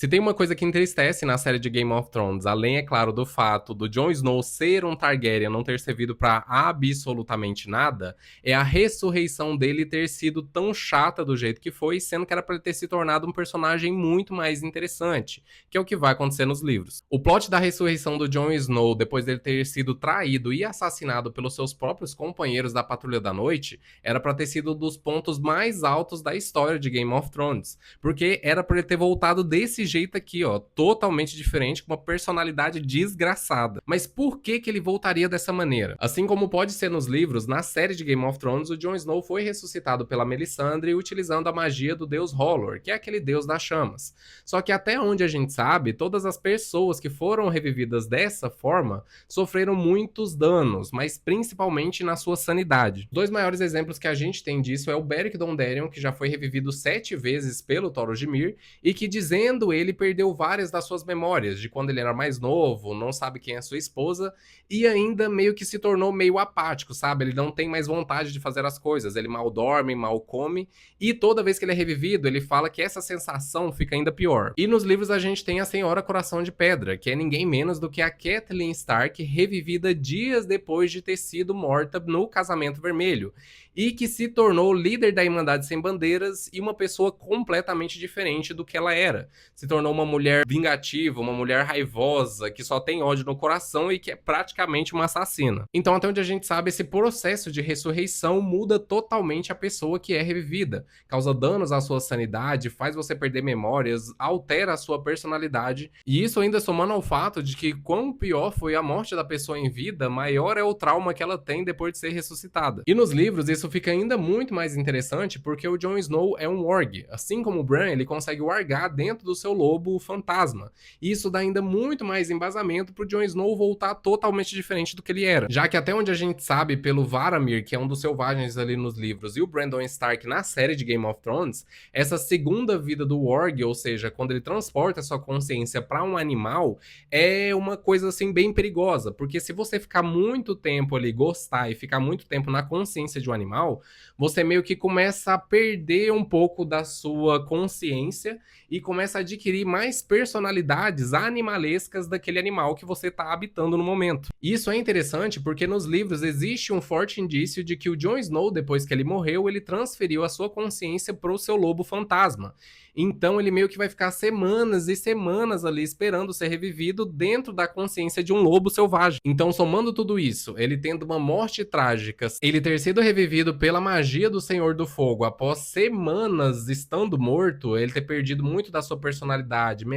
Se tem uma coisa que entristece na série de Game of Thrones, além, é claro, do fato do Jon Snow ser um Targaryen não ter servido pra absolutamente nada, é a ressurreição dele ter sido tão chata do jeito que foi, sendo que era pra ele ter se tornado um personagem muito mais interessante, que é o que vai acontecer nos livros. O plot da ressurreição do Jon Snow, depois dele ter sido traído e assassinado pelos seus próprios companheiros da Patrulha da Noite, era pra ter sido um dos pontos mais altos da história de Game of Thrones, porque era pra ele ter voltado desse jeito aqui, ó, totalmente diferente, com uma personalidade desgraçada. Mas por que que ele voltaria dessa maneira? Assim como pode ser nos livros, na série de Game of Thrones, o Jon Snow foi ressuscitado pela Melisandre utilizando a magia do deus Hollor, que é aquele deus das chamas. Só que até onde a gente sabe, todas as pessoas que foram revividas dessa forma sofreram muitos danos, mas principalmente na sua sanidade. Dois maiores exemplos que a gente tem disso é o Beric Dondarrion, que já foi revivido 7 vezes pelo Thoros de Myr, e que, dizendo ele, perdeu várias das suas memórias, de quando ele era mais novo, não sabe quem é sua esposa, e ainda meio que se tornou meio apático, sabe? Ele não tem mais vontade de fazer as coisas, ele mal dorme, mal come, e toda vez que ele é revivido, ele fala que essa sensação fica ainda pior. E nos livros a gente tem a Senhora Coração de Pedra, que é ninguém menos do que a Catelyn Stark, revivida dias depois de ter sido morta no Casamento Vermelho, e que se tornou líder da Irmandade Sem Bandeiras e uma pessoa completamente diferente do que ela era. Se tornou uma mulher vingativa, uma mulher raivosa, que só tem ódio no coração e que é praticamente uma assassina. Então, até onde a gente sabe, esse processo de ressurreição muda totalmente a pessoa que é revivida, causa danos à sua sanidade, faz você perder memórias, altera a sua personalidade, e isso ainda somando ao fato de que quão pior foi a morte da pessoa em vida, maior é o trauma que ela tem depois de ser ressuscitada. E nos livros isso fica ainda muito mais interessante porque o Jon Snow é um warg. Assim como o Bran, ele consegue wargar dentro do seu lobo fantasma. E isso dá ainda muito mais embasamento pro Jon Snow voltar totalmente diferente do que ele era. Já que até onde a gente sabe pelo Varamir, que é um dos selvagens ali nos livros, e o Brandon Stark na série de Game of Thrones, essa segunda vida do warg, ou seja, quando ele transporta a sua consciência para um animal, é uma coisa assim bem perigosa, porque se você ficar muito tempo ali, gostar e ficar muito tempo na consciência de um animal, você meio que começa a perder um pouco da sua consciência e começa a adquirir mais personalidades animalescas daquele animal que você está habitando no momento. E isso é interessante porque nos livros existe um forte indício de que o Jon Snow, depois que ele morreu, ele transferiu a sua consciência para o seu lobo fantasma. Então ele meio que vai ficar semanas e semanas ali esperando ser revivido dentro da consciência de um lobo selvagem. Então, somando tudo isso, ele tendo uma morte trágica, ele ter sido revivido pela magia do Senhor do Fogo após semanas estando morto, ele ter perdido muito da sua personalidade,